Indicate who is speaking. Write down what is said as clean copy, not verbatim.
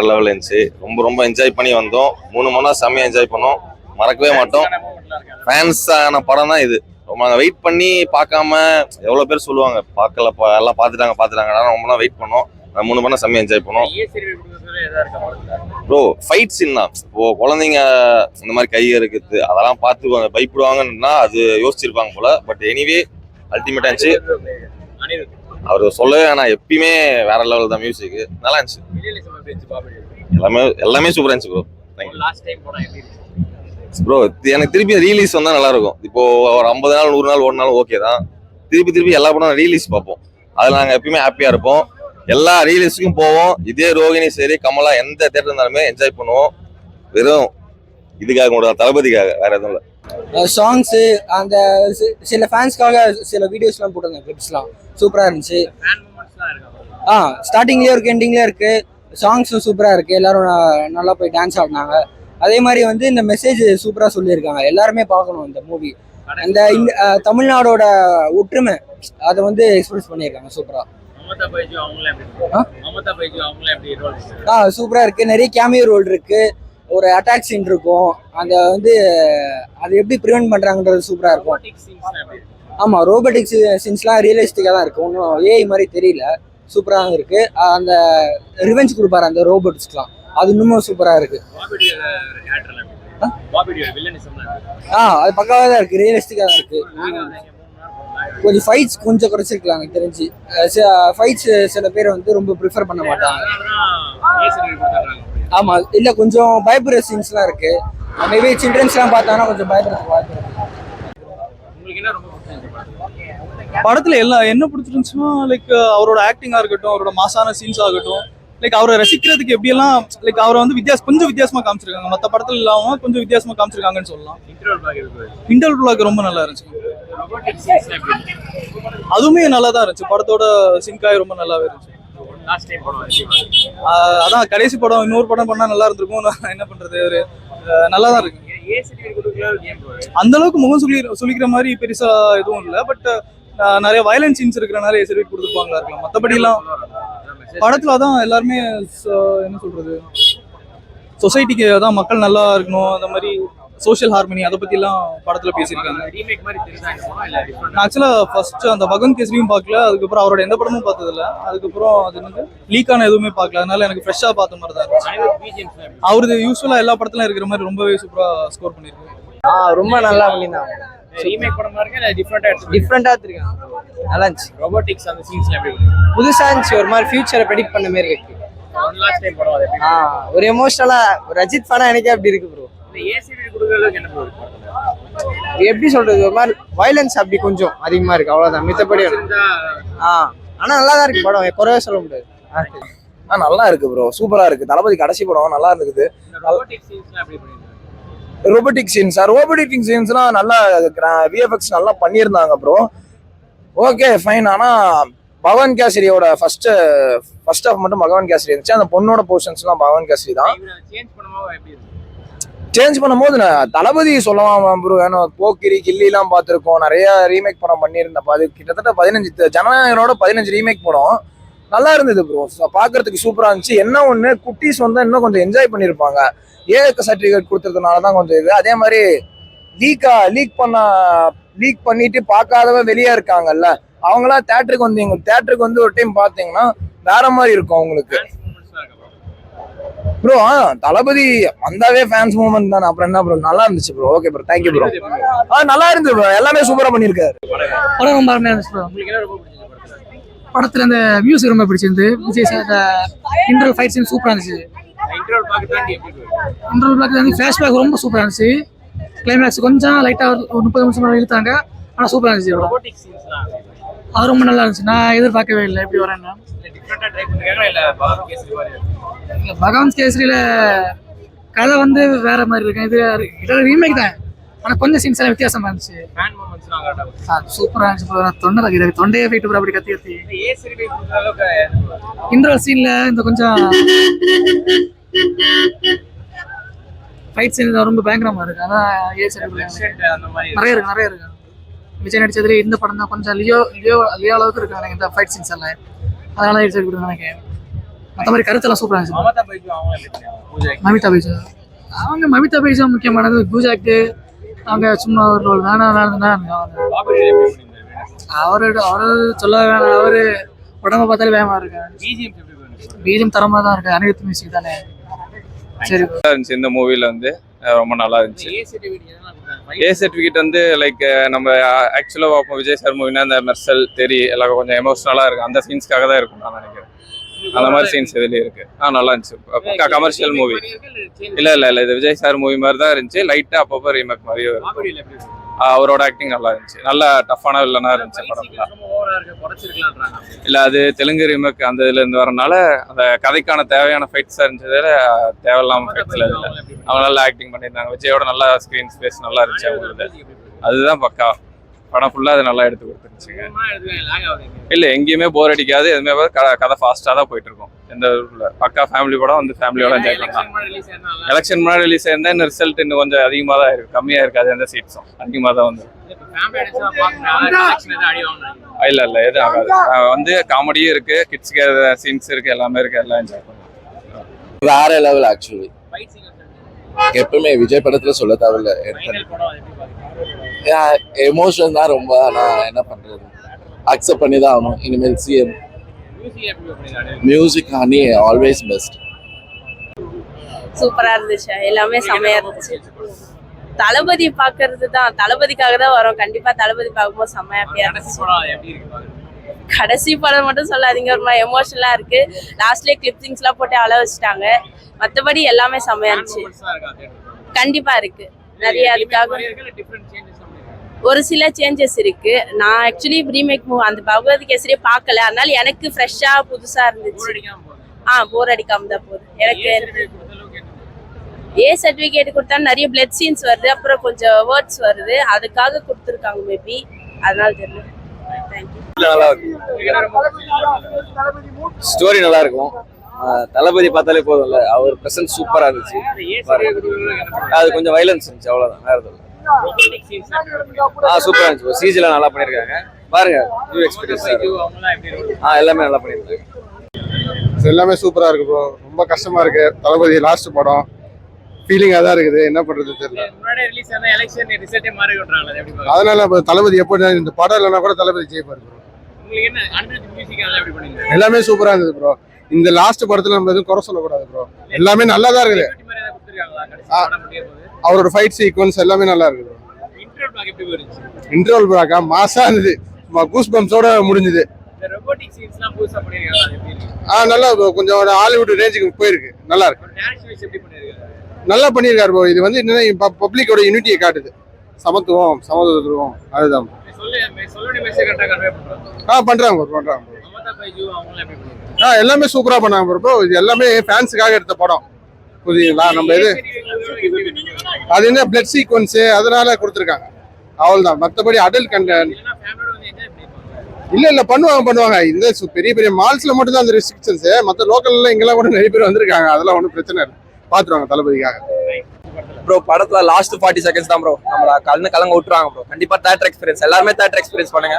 Speaker 1: Level இருந்துச்சு. ரொம்ப ரொம்ப என்ஜாய் பண்ணி வந்தோம். 3 மணி நேரம் செம்மையா என்ஜாய் பண்ணோம். மறக்கவே மாட்டோம். ஃபேன்ஸான படம் தான் இது. ரொம்ப வெயிட் பண்ணி பார்க்காம எவ்வளோ பேர் சொல்லுவாங்க பார்க்கல, எல்லாம் பார்த்துட்டாங்க. ரொம்ப வெயிட் பண்ணோம். 3 மணி நேரம் செம்மையா என்ஜாய் பண்ணோம். ப்ரோ ஃபைட் சீன் தான். இப்போ குழந்தைங்க இந்த மாதிரி கை இருக்குது அதெல்லாம் பார்த்து பயப்படுவாங்கன்னா அது யோசிச்சிருப்பாங்க போல. பட் எனிவே அல்டிமேட்டா இருந்துச்சு. அவர் சொல்லவே வேணாம், எப்பயுமே வேற லெவல் தான். மியூசிக் நல்லா இருந்துச்சு. எல்லாமே சூப்பரா இருந்துச்சு ப்ரோ. ப்ரோ எனக்கு திருப்பி ரீலீஸ் வந்தா நல்லா இருக்கும். இப்போ ஒரு 50 நாள் 100 நாள் ஓடினாலும் ஓகே தான். திருப்பி எல்லா படம் ரீலீஸ் பார்ப்போம். அதுல நாங்க எப்பயுமே ஹாப்பியா இருப்போம். எல்லா ரீலீஸுக்கும் போவோம். இதே ரோகிணி சரி கமலா எந்த தேட்டர் இருந்தாலுமே என்ஜாய் பண்ணுவோம். வெறும் இதுக்காக கூட தளபதிக்காக, வேற எதுவும் இல்லை.
Speaker 2: சாங்ஸு அந்த சில ஃபேன்ஸ்க்காக சில வீடியோஸ்லாம் போட்டிருந்தேன், கிளிப்ஸ்லாம் சூப்பராக இருந்துச்சு. ஸ்டார்டிங்லேயே இருக்கு, எண்டிங்லேயே இருக்கு. சாங்ஸும் சூப்பராக இருக்கு. எல்லாரும் நல்லா போய் டான்ஸ் ஆடினாங்க. அதே மாதிரி வந்து இந்த மெசேஜ் சூப்பராக சொல்லியிருக்காங்க. எல்லாருமே பார்க்கணும் இந்த மூவி. அந்த தமிழ்நாடோட ஒற்றுமை அதை வந்து எக்ஸ்பிரஸ் பண்ணியிருக்காங்க சூப்பராக. சூப்பரா இருக்கு. நிறைய கேமியோ ரோல் இருக்கு. ஒரு அட்டாக் சீன் இருக்கும். அந்த வந்து அது எப்படி ப்ரிவென்ட் பண்றாங்கன்றது சூப்பரா இருக்கும். ஆமா, ரோபோட்டிக் சீன்ஸ்லாம் ரியலிஸ்டிக்கா தான் இருக்கு. ஒன்றும் ஏஐ மாதிரி தெரியல. சூப்பரா இருக்கு. அந்த ரிவெஞ்ச் கொடுப்பாரு அந்த ரோபோட்ஸ்க்குலாம், அது இன்னமும் சூப்பரா இருக்கு. அது பக்காவா தான் இருக்கு. ரியலிஸ்டிக்கா தான் இருக்கு. கொஞ்சம் ஃபைட்ஸ் கொஞ்சம் குறைச்சிருக்கலாம் எனக்கு தெரிஞ்சு. ஃபைட்ஸ் சில பேர் வந்து ரொம்ப ப்ரிஃபர் பண்ண மாட்டாங்க. ஆமா, இல்ல கொஞ்சம் பயப்படுற சீன்ஸ்லாம் இருக்கு. மேபி சில்ட்ரன்ஸ்லாம் பார்த்தாங்கன்னா கொஞ்சம் பயப்படுறதுக்கு வாய்ப்பு இருக்கு.
Speaker 3: படத்துல எல்லாம் என்ன பிடிச்சிருந்துச்சுன்னா லைக் அவரோட ஆக்டிங்கா இருக்கட்டும், அவரோட மாசான சீன்ஸ் ஆகட்டும், லைக் அவரை ரசிக்கிறதுக்கு எப்படியெல்லாம் லைக் அவரை வந்து கொஞ்சம் வித்தியாசமா காமிச்சிருக்காங்க. மற்ற படத்துல இல்லாம கொஞ்சம் வித்தியாசமா காமிச்சிருக்காங்கன்னு சொல்லலாம். இன்டர்வல் பிளாக் ரொம்ப நல்லா இருந்துச்சு. அதுவுமே நல்லா தான் இருந்துச்சு. படத்தோட சிங்காய் ரொம்ப நல்லாவே இருந்துச்சு. அதான் கடைசி படம் இன்னொரு படம் பண்ணா நல்லா இருந்திருக்கும். என்ன பண்றது, ஒரு நல்லா தான் இருக்கு. அந்த அளவுக்கு முகம் சொல்லிக்கிற மாதிரி பெருசா எதுவும் இல்லை. பட் நிறைய வயலன்ஸ் சீன்ஸ் இருக்கிறனால ஏசர்வீட் கொடுத்துருப்பாங்களா இருக்கலாம். மற்றபடி எல்லாம் படத்துல அதான் எல்லாருமே என்ன சொல்றது, சொசைட்டிக்கு அதான் மக்கள் நல்லா இருக்கணும், அந்த மாதிரி சோஷியல் ஹார்மனி அதை பத்தி எல்லாம் படத்துல பேசியிருக்காங்க. ஆக்சுவலா ஃபர்ஸ்ட் அந்த பகவந்த் கேசரியும் பார்க்கல. அதுக்கப்புறம் அவரோட எந்த படமும் பார்த்தது இல்லை. அதுக்கப்புறம் அது என்னது லீக்கான எதுவுமே பார்க்கல. அதனால எனக்கு ஃப்ரெஷ்ஷா பார்த்த மாதிரி தான் இருந்துச்சு. அவரது யூஸ்வலா எல்லா படத்துலயும் இருக்கிற மாதிரி ரொம்பவே சூப்பரா ஸ்கோர் பண்ணிருக்காரு.
Speaker 2: ரொம்ப நல்லா பண்ணிருந்தாங்க.
Speaker 4: ரீமேக் படம் மாதிரி இல்ல
Speaker 2: டிஃபரெண்டா எடுத்துருக்காங்க. நல்லா இருந்துச்சு.
Speaker 4: ரோபோட்டிக்ஸ் அந்த சீன்ஸ்ல எப்படி
Speaker 2: புதுசா இருந்துச்சு. ஒரு மாதிரி ஃபியூச்சரை ப்ரெடிக்ட் பண்ண மாதிரி இருக்கு.
Speaker 4: லாஸ்ட் டைம் படம் அது
Speaker 2: ஒரு எமோஷனலா ஒரு அஜித் ஃபேனா எனக்கே அப்படி இருக்கு ப்ரோ.
Speaker 4: இந்த ஏசிபி கொடுக்கறதுக்கு என்ன ப்ரோ
Speaker 2: எப்படி சொல்றது, ஒரு மாதிரி வயலன்ஸ் அப்படி கொஞ்சம் அதிகமா இருக்கு, அவ்வளவுதான். மித்தபடி ஆனா நல்லா தான் இருக்கு படம், குறைவே சொல்ல முடியாது.
Speaker 5: நல்லா இருக்கு ப்ரோ, சூப்பரா இருக்கு. தளபதி கடைசி படம் நல்லா இருக்குது. ரோபோட்டிக் சீன்ஸ்லாம் நல்லா விஎஃப்எக்ஸ் நல்லா பண்ணியிருந்தாங்க ப்ரோ. Okay fine. ஆனா பகவான் கேசரியோட ஃபர்ஸ்ட் ஹாஃப் மட்டும் பகவான் கேசரி இருந்துச்சு. அந்த பொண்ணோட போர்ஷன்ஸ்லாம் பகவான் கேசரி தான். சேஞ்ச் பண்ணும்போது தளபதி சொல்லலாம் ப்ரோ. ஏன்னா போக்கிரி கில்லிலாம் பார்த்துருக்கோம், நிறைய ரீமேக் படம் பண்ணியிருந்தப்ப. அது கிட்டத்தட்ட 15 ஜனநாயகனோட 15 ரீமேக் படம் நல்லா இருந்தது ப்ரோ. பார்க்கறதுக்கு சூப்பரா இருந்துச்சு. என்ன ஒன்று குட்டீஸ் வந்து இன்னும் கொஞ்சம் என்ஜாய் பண்ணியிருப்பாங்க. ஏஎக்கு சர்டிஃபிகேட் கொடுத்துறதுனால தான் கொஞ்சம் இது. அதே மாதிரி லீக் பண்ணிட்டு பார்க்காதவ வெளியே இருக்காங்கல்ல, அவங்களா தேட்டருக்கு வந்து ஒரு டைம் பார்த்தீங்கன்னா வேற மாதிரி இருக்கும் அவங்களுக்கு ப்ரோ. தளபதி வந்தாவே ஃபேன்ஸ் மூவ்மெண்ட் தானே, அப்புறம் என்ன ப்ரோ. நல்லா இருந்துச்சு bro. Okay bro, thank you bro. நல்லா இருந்துச்சு ப்ரோ, எல்லாமே சூப்பரா பண்ணியிருக்காரு.
Speaker 6: படம் ரொம்ப அருமையா இருந்துச்சு ப்ரோ. படத்துல அந்த மியூசிக் ரொம்ப பிடிச்சிருந்து. Vijay sir interval fight scene சூப்பரா இருந்துச்சு. இன்டர்வல் பிளாக் வந்து ஃபிளாஷ்பேக் ரொம்ப சூப்பரா இருந்துச்சு. கிளைமேக்ஸ் கொஞ்சம் லைட்டா ஒரு 30 நிமிஷம் இழுத்தாங்க, ஆனா சூப்பரா இருந்துச்சு. அது ரொம்ப நல்லா இருந்துச்சு. நான் எதிர்பார்க்கவே இல்லை எப்படி வரேன்னா. பகவான் கேசரியில கதை வந்து வேற மாதிரி இருக்கு. இது ரீமேக் தான், ஆனா கொஞ்சம் சீன்ஸ் எல்லாம் வித்தியாசமா இருந்துச்சு. சூப்பரா இருந்துச்சு. தொண்டையே போயிட்டு அப்படி கத்தி இன்டர்வல் சீன்ல இந்த கொஞ்சம் ஃபைட் சீன் ரொம்ப பயங்கரமா இருக்கு. அதான் நிறைய இருக்கு. விஜய் நடிச்சதுல இந்த படம் தான் கொஞ்சம் லியோ அளவுக்கு இருக்கு இந்த ஃபைட் சீன்ஸ் எல்லாம். அதனால நினைக்கிறேன். மற்றபடி கருத்தெல்லாம் சூப்பராக இருந்துச்சு.
Speaker 4: மமதா பைஜு அவங்க எப்படி பண்ணாங்க? பூஜா
Speaker 6: மமிதா பைஜா மமிதா பைஜா முக்கியமானது. பூஜாக்கு அவங்க சும்மா ஒரு ரோல் வேணாம்
Speaker 4: பாபி எப்படி பண்ணியிருந்தாரு?
Speaker 6: அவரு சொல்ல வேணாம். அவரு உடம்ப பார்த்தாலே வேகமா இருக்கு.
Speaker 4: பிஜிஎம் எப்படி பண்ணியிருந்தாரு?
Speaker 6: பீஜம் தரமா தான் இருக்கு. அனிருத் மியூசிக் தானே. சரி
Speaker 7: இருந்துச்சு. இந்த மூவில வந்து ரொம்ப நல்லா இருந்துச்சு.
Speaker 4: ஏ சர்டிஃபிகேட் எதெல்லாம் கொடுத்தாங்க?
Speaker 7: ஏ சர்டிஃபிகேட் வந்து லைக் நம்ம ஆக்சுவலாக பார்ப்போம் விஜய் சார் மூவினா இந்த மெர்சல் தெரி எல்லாம் கொஞ்சம் எமோஷனலாக இருக்கும். அந்த சீன்ஸ்க்காக தான் இருக்கும் நான் நினைக்கிறேன். அந்த மாதிரி சீன்ஸ் இதுலேயே இருக்கு. நல்லா இருந்துச்சு. பக்கா கமர்ஷியல் மூவி. இல்லை இது விஜய் சார் மூவி மாதிரி தான் இருந்துச்சு. லைட்டாக அப்பப்போ ரீமேக் மாதிரியே இருக்கும்.
Speaker 4: பாபியில் எப்படி இருக்கு?
Speaker 7: அவரோட ஆக்டிங் நல்லா இருந்துச்சு. நல்லா டஃப்பான வில்லனா இருந்துச்சு படத்துல.
Speaker 4: ரொம்ப ஓவரா இருக்கு, குறைச்சிருக்கலாம்ன்றாங்க.
Speaker 7: இல்லை அது தெலுங்கு ரீமேக் அந்த இதுல இருந்து வரனால அந்த கதைக்கான தேவையான ஃபைட்ஸா இருந்ததுல தேவையில்லாம ஃபைட்ஸ்ல இல்லை. அவங்க நல்லா ஆக்டிங் பண்ணியிருந்தாங்க. விஜயோட நல்லா ஸ்க்ரீன் ஸ்பேஸ் நல்லா இருந்துச்சு அவங்களுக்கு. அதுதான் பக்கா படம் ஃபுல்லா அது நல்லா எடுத்து கொடுத்துருச்சுங்க. இல்லை எங்கேயுமே போர் அடிக்காது. எதுவுமே கதை ஃபாஸ்டா தான் போயிட்டு இருக்கும். எந்த பக்கா ஃபேமிலி படம் வந்து ஃபேமிலியோட என்ஜாய் பண்ணலாம். எலெக்ஷன் முன்னாடி ரிலீஸ் ஆயிருந்தா இன்னும் ரிசல்ட் இன்னும் கொஞ்சம் அதிகமாக தான் இருக்கு. கம்மியா இருக்காது. எந்த சீட்ஸும் அதிகமாக தான் வந்து இல்ல எதுவும் ஆகாது. வந்து காமெடியும் இருக்கு, கிட்ஸ்க்கு சீன்ஸ் இருக்கு, எல்லாமே இருக்கு. எல்லாம் என்ஜாய் பண்ணலாம்.
Speaker 8: வேற லெவல் ஆக்சுவலி. எப்பவுமே விஜய் படத்துல சொல்ல தேவையில்ல. எமோஷன் தான் ரொம்ப. நான் என்ன பண்றது, அக்செப்ட் பண்ணி தான் ஆகணும். இனிமேல் CM music honey always best.
Speaker 9: சூப்பரா இருந்துச்சு. எல்லாமே செமையா இருந்துச்சு. தளபதி பாக்குறது தான், தளபதிக்காக தான் வரோம். கண்டிப்பா தளபதி பார்க்கும்போது செம்ம ஹாப்பியா இருந்துச்சு. கடைசி படம் மட்டும் சொல்லாதீங்க, ஒரு மாதிரி எமோஷனலா இருக்கு. லாஸ்ட்லயே கிளிப்ஸிங்ஸ் எல்லாம் போட்டு அள வச்சுட்டாங்க. மத்தபடி எல்லாமே செமையா இருந்துச்சு. கண்டிப்பா இருக்கு நிறைய. அதுக்காக ஒரு சில சேஞ்சஸ் இருக்கு. நான் ஆக்சுவலி ரீமேக் அந்த பகவத் கேசரியை பார்க்கல, அதனால எனக்கு ஃப்ரெஷ்ஷா புதுசா இருந்துச்சு. போர் அடிக்காம தான் போகுது எனக்கு. ஏ சர்டிஃபிகேட் கொடுத்தா நிறைய பிளட் சீன்ஸ் வருது, அப்புறம் கொஞ்சம் வேர்ட்ஸ் வருது, அதுக்காக கொடுத்துருக்காங்க மேபி, அதனால தெரியல. தேங்க்யூ.
Speaker 1: நல்லா இருக்கும். ஸ்டோரி நல்லா இருக்கும். தளபதி பார்த்தாலே போதும்ல, அவர் பிரசன்ட் சூப்பரா இருந்துச்சு. அது கொஞ்சம் வைலன்ஸ் இருந்துச்சு, அவ்வளவுதான். வேற எதுவும் சூப்பரா இருந்துச்சு. சிஜில நல்லா பண்ணிருக்காங்க. பாருங்க நியூ எக்ஸ்பீரியன்ஸ். எல்லாமே நல்லா பண்ணிருக்காங்க.
Speaker 10: எல்லாமே சூப்பரா இருக்கு ப்ரோ. ரொம்ப கஷ்டமா இருக்கு. தளபதி லாஸ்ட் படம் ஃபீலிங்கா தான் இருக்குது. என்ன பண்றது தெரியல. அதனால தளபதி எப்போ இந்த படம் இல்லைன்னா கூட தளபதி ஜெயிப்பாரு ப்ரோ. எல்லாமே சூப்பரா இருந்தது ப்ரோ. இந்த லாஸ்ட் படத்துல நம்ம எதுவும் குறை சொல்லக்கூடாது ப்ரோ. எல்லாமே நல்லா தான் இருக்குது. அவரோட ஃபைட் சீக்வன்ஸ் எல்லாமே நல்லா இருக்கு ப்ரோ. இன்டர்வல் பிளாக்கா மாசா இருந்தது. கூஸ் பம்ப்ஸோட முடிஞ்சது. நல்லா கொஞ்சம் ஹாலிவுட் ரேஞ்சுக்கு போயிருக்கு. நல்லா இருக்கு. நல்லா பண்ணியிருக்காரு ப்ரோ. இது வந்து என்னன்னா பப்ளிக்கோட யூனிட்டியை காட்டுது. சமத்துவம் சமத்துவம் அதுதான் பண்றாங்க ப்ரோ. எல்லாமே சூப்பரா பண்ணாங்க ப்ரோ. இது எல்லாமே ஃபேன்ஸுக்காக எடுத்த படம். புரியுதுங்களா? நம்ம இது அது என்ன பிளட் சீக்வன்ஸ் அதனால கொடுத்துருக்காங்க, அவ்வளவுதான். மற்றபடி அடல்ட் கண்டென்ட் இல்ல பண்ணுவாங்க. இந்த பெரிய பெரிய மால்ஸ்ல மட்டும் தான் அந்த ரெஸ்ட்ரிக்ஷன்ஸ். மற்ற லோக்கல்ல இங்கெல்லாம் கூட நிறைய பேர் வந்திருக்காங்க. அதெல்லாம் ஒன்றும் பிரச்சனை இல்லை. பாத்துருவாங்க தளபதிக்காக.
Speaker 5: ப்ரோ படத்துல லாஸ்ட் 40 seconds தான் ப்ரோ நம்மள கலங்க விட்டுருவாங்க ப்ரோ. கண்டிப்பா தியேட்டர் எக்ஸ்பீரியன்ஸ் எல்லாருமே தியேட்டர் எக்ஸ்பீரியன்ஸ் பண்ணுங்க.